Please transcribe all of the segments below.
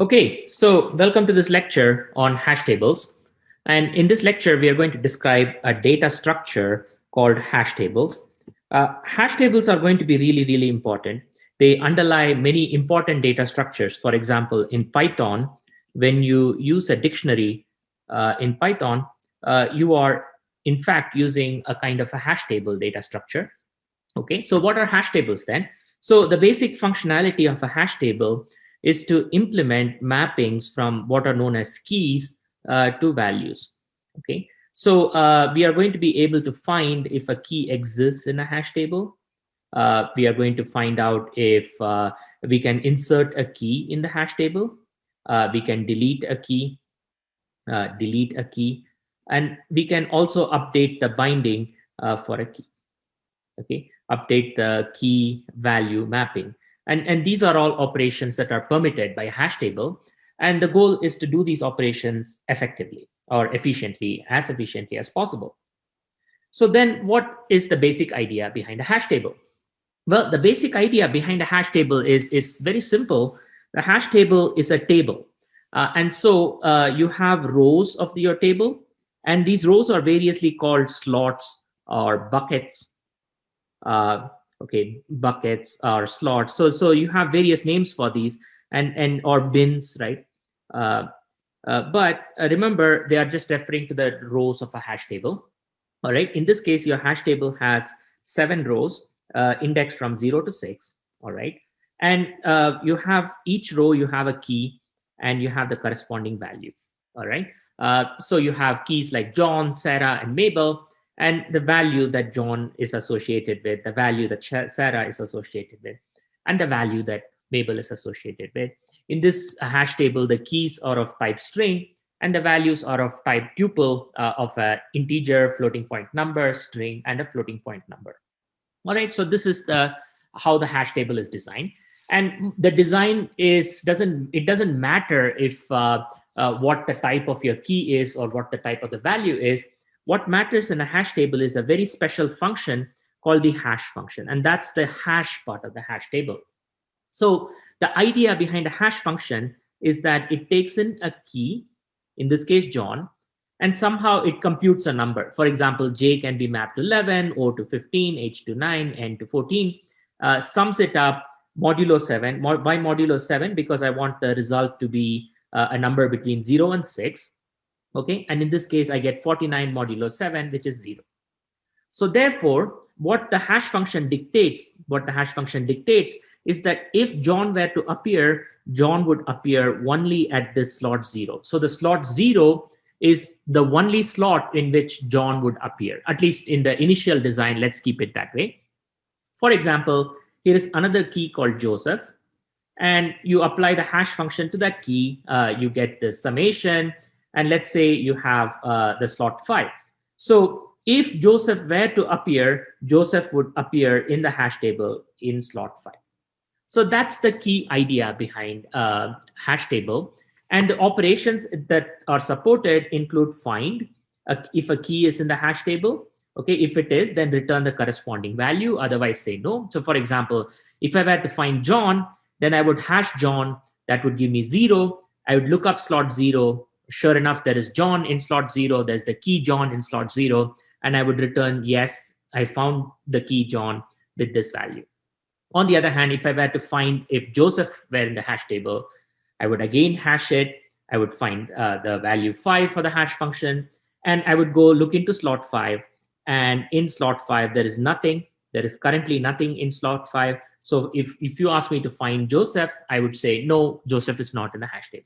Okay, so welcome to this lecture on hash tables. And in this lecture, we are going to describe a data structure called hash tables. Hash tables are going to be really, really important. They underlie many important data structures. For example, in Python, when you use a dictionary in Python, you are in fact using a kind of a hash table data structure. Okay, so what are hash tables then? So the basic functionality of a hash table is to implement mappings from what are known as keys to values. Okay, so we are going to be able to find if a key exists in a hash table. We are going to find out if we can insert a key in the hash table. We can delete a key, and we can also update the binding for a key. Okay, update the key value mapping. And these are all operations that are permitted by a hash table. And the goal is to do these operations effectively or efficiently as possible. So then what is the basic idea behind a hash table? Well, the basic idea behind a hash table is very simple. The hash table is a table. And so you have rows of your table, and these rows are variously called slots or buckets. Okay, buckets or slots. So you have various names for these, and or bins, right? But remember, they are just referring to the rows of a hash table. All right. In this case, your hash table has 7 rows, indexed from 0 to 6. All right. And you have each row, you have a key, and you have the corresponding value. All right. So you have keys like John, Sarah, and Mabel, and the value that John is associated with, the value that Sarah is associated with, and the value that Mabel is associated with. In this hash table, the keys are of type string, and the values are of type tuple of an integer, floating point number, string, and a floating point number. All right, so this is how the hash table is designed. And the design doesn't matter if what the type of your key is or what the type of the value is. What matters in a hash table is a very special function called the hash function, and that's the hash part of the hash table. So the idea behind a hash function is that it takes in a key, in this case John, and somehow it computes a number. For example, J can be mapped to 11, O to 15, H to 9, N to 14, sums it up modulo 7. Why modulo 7? Because I want the result to be a number between 0 and 6. Okay, and in this case, I get 49 modulo 7, which is 0. So therefore, what the hash function dictates is that if John were to appear, John would appear only at this slot 0. So the slot 0 is the only slot in which John would appear, at least in the initial design. Let's keep it that way. For example, here is another key called Joseph, and you apply the hash function to that key, you get the summation, and let's say you have the slot 5. So if Joseph were to appear, Joseph would appear in the hash table in slot 5. So that's the key idea behind hash table. And the operations that are supported include find, if a key is in the hash table. Okay, if it is, then return the corresponding value, otherwise say no. So for example, if I were to find John, then I would hash John, that would give me 0. I would look up slot 0. Sure enough, there is John in slot 0. There's the key John in slot 0. And I would return, yes, I found the key John with this value. On the other hand, if I were to find if Joseph were in the hash table, I would again hash it. I would find the value 5 for the hash function. And I would go look into slot 5. And in slot 5, there is nothing. There is currently nothing in slot 5. So if you ask me to find Joseph, I would say, no, Joseph is not in the hash table.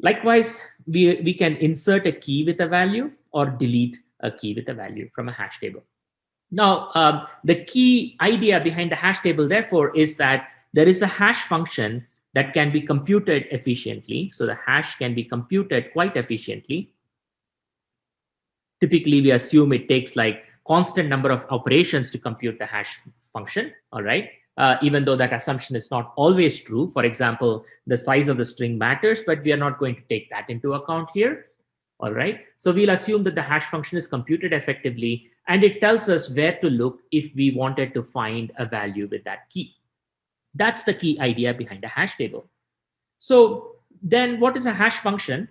Likewise, we can insert a key with a value or delete a key with a value from a hash table. Now, the key idea behind the hash table, therefore, is that there is a hash function that can be computed efficiently. So the hash can be computed quite efficiently. Typically, we assume it takes like constant number of operations to compute the hash function, all right? Even though that assumption is not always true. For example, the size of the string matters, but we are not going to take that into account here. All right. So we'll assume that the hash function is computed effectively, and it tells us where to look if we wanted to find a value with that key. That's the key idea behind a hash table. So then what is a hash function?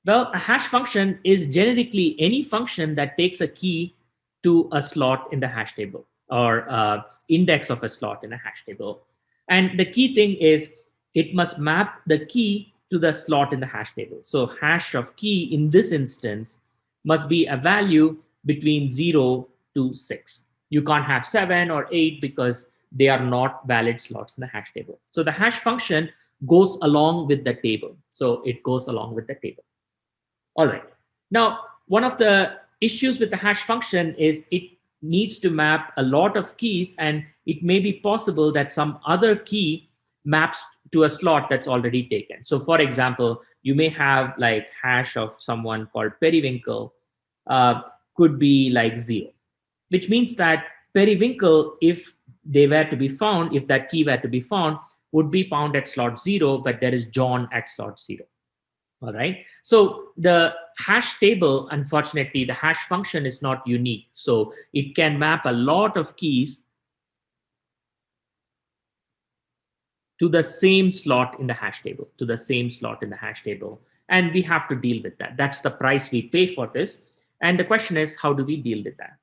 Well, a hash function is generically any function that takes a key to a slot in the hash table, or index of a slot in a hash table. And the key thing is it must map the key to the slot in the hash table. So hash of key in this instance must be a value between 0 to 6. You can't have 7 or 8 because they are not valid slots in the hash table. So the hash function goes along with the table. So it goes along with the table. All right. Now, one of the issues with the hash function is it needs to map a lot of keys, and it may be possible that some other key maps to a slot that's already taken. So for example, you may have like hash of someone called Periwinkle could be like 0, which means that Periwinkle, if they were to be found, if that key were to be found, would be found at slot 0, but there is John at slot 0. All right. So the hash table, unfortunately, the hash function is not unique. So it can map a lot of keys to the same slot in the hash table, And we have to deal with that. That's the price we pay for this. And the question is, how do we deal with that?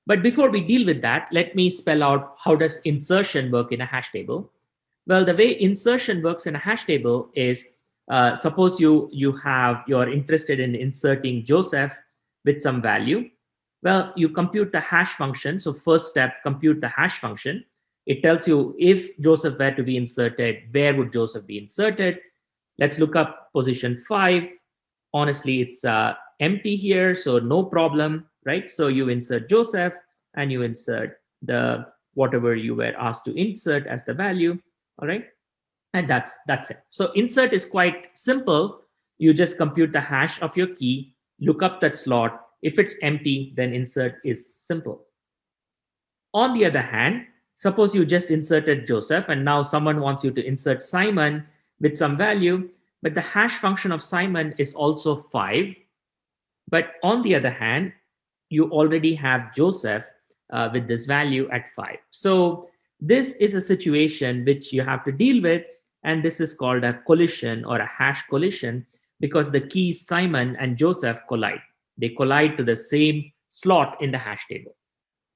But before we deal with that, let me spell out how does insertion work in a hash table. Well, the way insertion works in a hash table is, suppose you're interested in inserting Joseph with some value. Well, you compute the hash function. So first step, compute the hash function. It tells you if Joseph were to be inserted, where would Joseph be inserted? Let's look up position 5. Honestly, it's empty here, so no problem, right? So you insert Joseph and you insert the whatever you were asked to insert as the value, all right? And that's it. So insert is quite simple. You just compute the hash of your key, look up that slot. If it's empty, then insert is simple. On the other hand, suppose you just inserted Joseph and now someone wants you to insert Simon with some value, but the hash function of Simon is also 5. But on the other hand, you already have Joseph with this value at 5. So this is a situation which you have to deal with. And this is called a collision or a hash collision because the keys Simon and Joseph collide. They collide to the same slot in the hash table.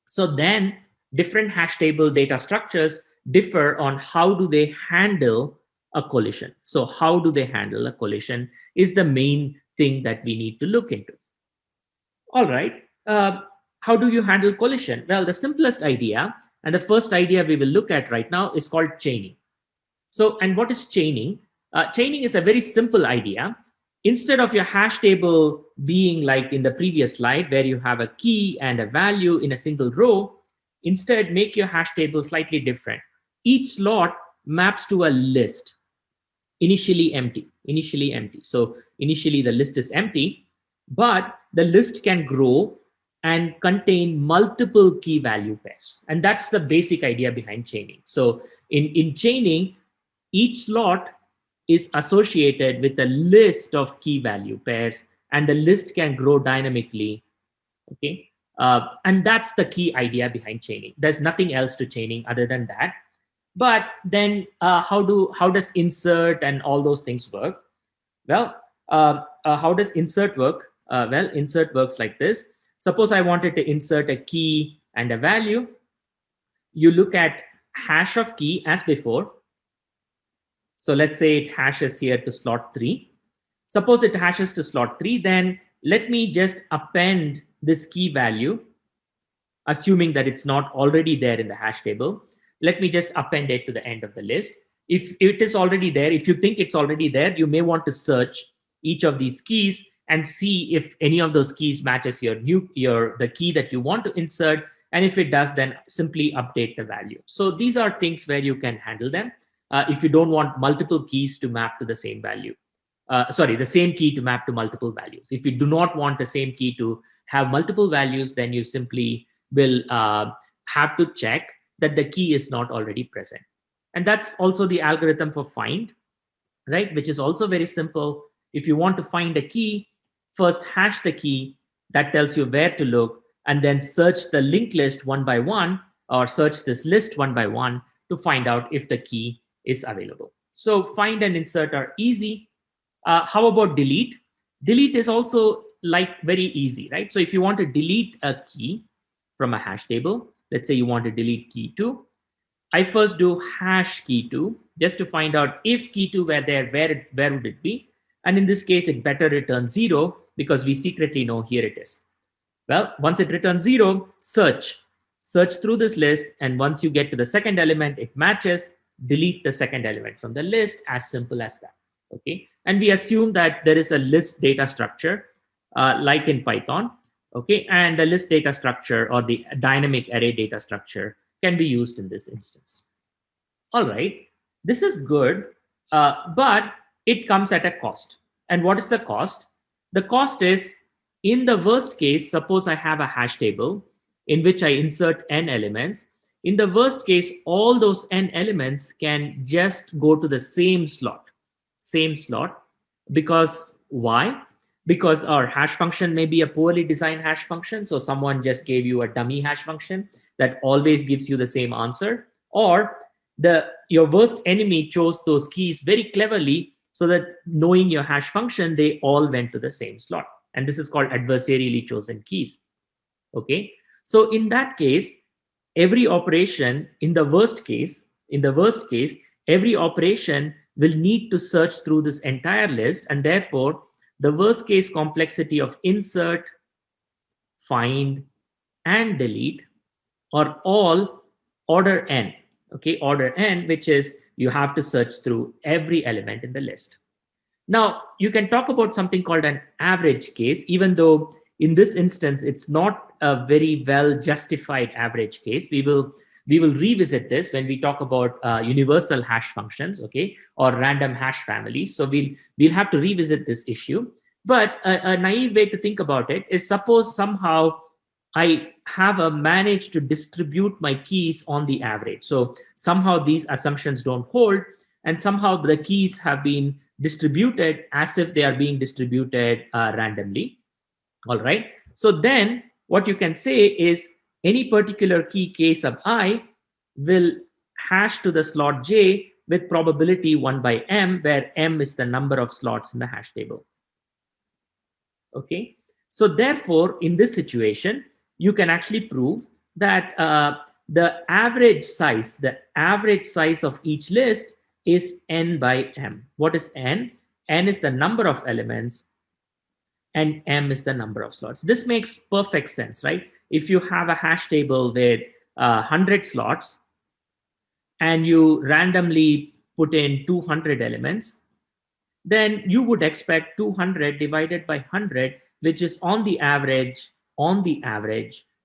So then different hash table data structures differ on how do they handle a collision. So how do they handle a collision is the main thing that we need to look into. All right. How do you handle collision? Well, the simplest idea and the first idea we will look at right now is called chaining. So, and what is chaining? Chaining is a very simple idea. Instead of your hash table being like in the previous slide where you have a key and a value in a single row, instead make your hash table slightly different. Each slot maps to a list, initially empty. So initially the list is empty, but the list can grow and contain multiple key value pairs. And that's the basic idea behind chaining. So in chaining, each slot is associated with a list of key value pairs, and the list can grow dynamically. Okay, and that's the key idea behind chaining. There's nothing else to chaining other than that. But then, how does insert and all those things work? Well, how does insert work? Well, insert works like this. Suppose I wanted to insert a key and a value. You look at hash of key as before. So let's say it hashes here to slot 3. Suppose it hashes to slot 3, then let me just append this key value, assuming that it's not already there in the hash table. Let me just append it to the end of the list. If it is already there, if you think it's already there, you may want to search each of these keys and see if any of those keys matches the key that you want to insert. And if it does, then simply update the value. So these are things where you can handle them. If you don't want multiple keys to map to the same value. The same key to map to multiple values. If you do not want the same key to have multiple values, then you simply will have to check that the key is not already present. And that's also the algorithm for find, right? Which is also very simple. If you want to find a key, first hash the key. That tells you where to look, and then search the linked list one by one, or search this list one by one to find out if the key is available. So find and insert are easy. How about delete? Delete is also like very easy, right? So if you want to delete a key from a hash table, let's say you want to delete key 2, I first do hash key 2 just to find out if key 2 were there, where would it be? And in this case, it better return 0 because we secretly know here it is. Well, once it returns 0, search through this list. And once you get to the second element, it matches, delete the second element from the list, as simple as that. Okay. And we assume that there is a list data structure like in Python. Okay. And the list data structure or the dynamic array data structure can be used in this instance. All right. This is good, but it comes at a cost. And what is the cost? The cost is, in the worst case, suppose I have a hash table in which I insert n elements. In the worst case, all those n elements can just go to the same slot. Because why? Because our hash function may be a poorly designed hash function. So someone just gave you a dummy hash function that always gives you the same answer. Or your worst enemy chose those keys very cleverly so that knowing your hash function, they all went to the same slot. And this is called adversarially chosen keys. Okay. So in that case, every operation, in the worst case, every operation will need to search through this entire list. And therefore, the worst case complexity of insert, find, and delete are all order n. Okay, order n, which is you have to search through every element in the list. Now, you can talk about something called an average case, even though in this instance, it's not a very well justified average case. We will revisit this when we talk about universal hash functions, okay, or random hash families. So we'll have to revisit this issue. But a naive way to think about it is, suppose somehow I have managed to distribute my keys on the average. So somehow these assumptions don't hold, and somehow the keys have been distributed as if they are being distributed randomly. All right. So then what you can say is any particular key k sub I will hash to the slot j with probability 1 by m, where m is the number of slots in the hash table. Okay. So therefore, in this situation, you can actually prove that the average size of each list is n by m. What is n? N is the number of elements and m is the number of slots. This makes perfect sense, right? If you have a hash table with 100 slots and you randomly put in 200 elements, then you would expect 200 divided by 100, which is on the average,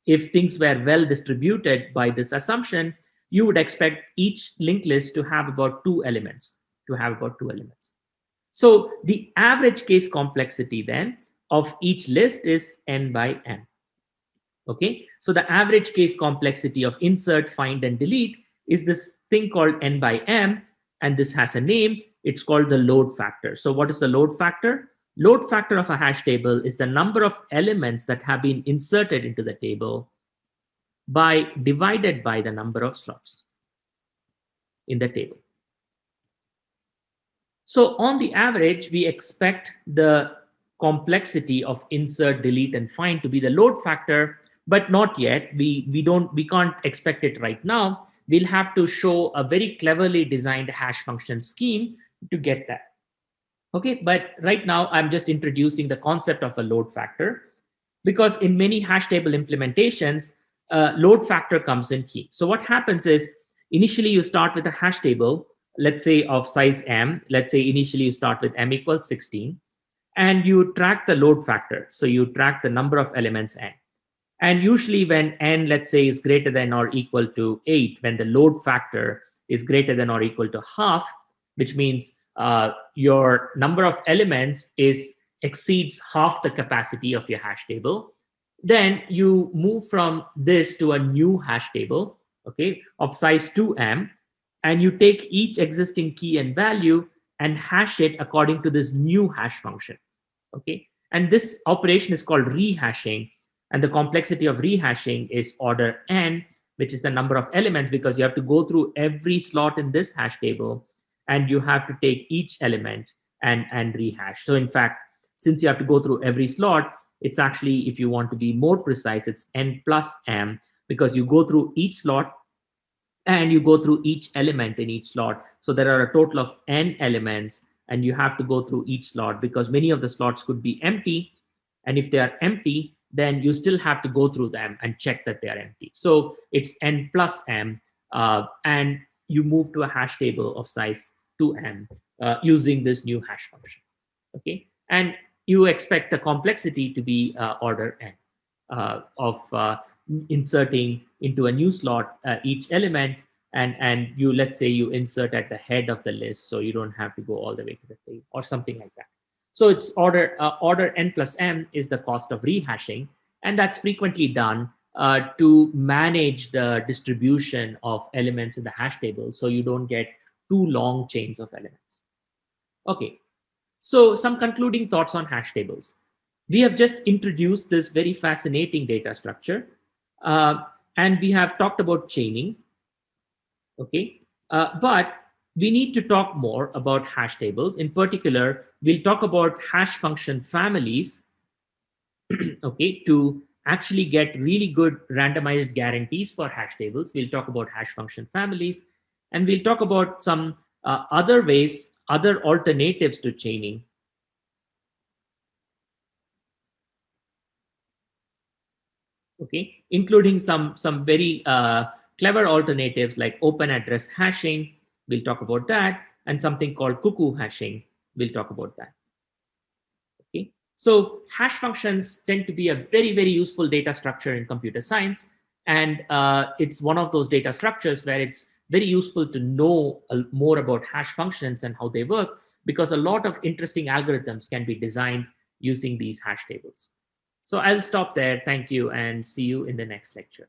if things were well distributed by this assumption, you would expect each linked list to have about 2 elements, So the average case complexity then of each list is n by m. Okay, so the average case complexity of insert, find, and delete is this thing called n by m, and this has a name. It's called the load factor. So what is the load factor? Load factor of a hash table is the number of elements that have been inserted into the table divided by the number of slots in the table. So on the average, we expect the complexity of insert, delete, and find to be the load factor, but not yet. We can't expect it right now. We'll have to show a very cleverly designed hash function scheme to get that. Okay, but right now I'm just introducing the concept of a load factor, because in many hash table implementations, load factor comes in key. So what happens is, initially you start with a hash table, let's say of size m. Let's say initially you start with m equals 16, and you track the load factor. So you track the number of elements n. And usually when n, let's say, is greater than or equal to 8, when the load factor is greater than or equal to half, which means your number of elements exceeds half the capacity of your hash table, then you move from this to a new hash table, okay, of size 2m, and you take each existing key and value and hash it according to this new hash function, okay? And this operation is called rehashing, and the complexity of rehashing is order n, which is the number of elements, because you have to go through every slot in this hash table and you have to take each element and rehash. So in fact, since you have to go through every slot, it's actually, if you want to be more precise, it's n plus m, because you go through each slot and you go through each element in each slot. So there are a total of n elements, and you have to go through each slot because many of the slots could be empty. And if they are empty, then you still have to go through them and check that they are empty. So it's n plus m, and you move to a hash table of size 2m using this new hash function. Okay, and you expect the complexity to be order n of inserting into a new slot each element, and you, let's say you insert at the head of the list, so you don't have to go all the way to the tail or something like that. So it's order n plus m is the cost of rehashing, and that's frequently done to manage the distribution of elements in the hash table, so you don't get too long chains of elements. Okay, so some concluding thoughts on hash tables. We have just introduced this very fascinating data structure, and we have talked about chaining. Okay, but we need to talk more about hash tables. In particular, we'll talk about hash function families, okay, to actually get really good randomized guarantees for hash tables. We'll talk about hash function families, and we'll talk about some other ways, other alternatives to chaining. Okay, including some very clever alternatives like open address hashing. We'll talk about that, and something called cuckoo hashing. We'll talk about that. Okay, so hash functions tend to be a very, very useful data structure in computer science, and it's one of those data structures where it's very useful to know more about hash functions and how they work, because a lot of interesting algorithms can be designed using these hash tables. So I'll stop there. Thank you, and see you in the next lecture.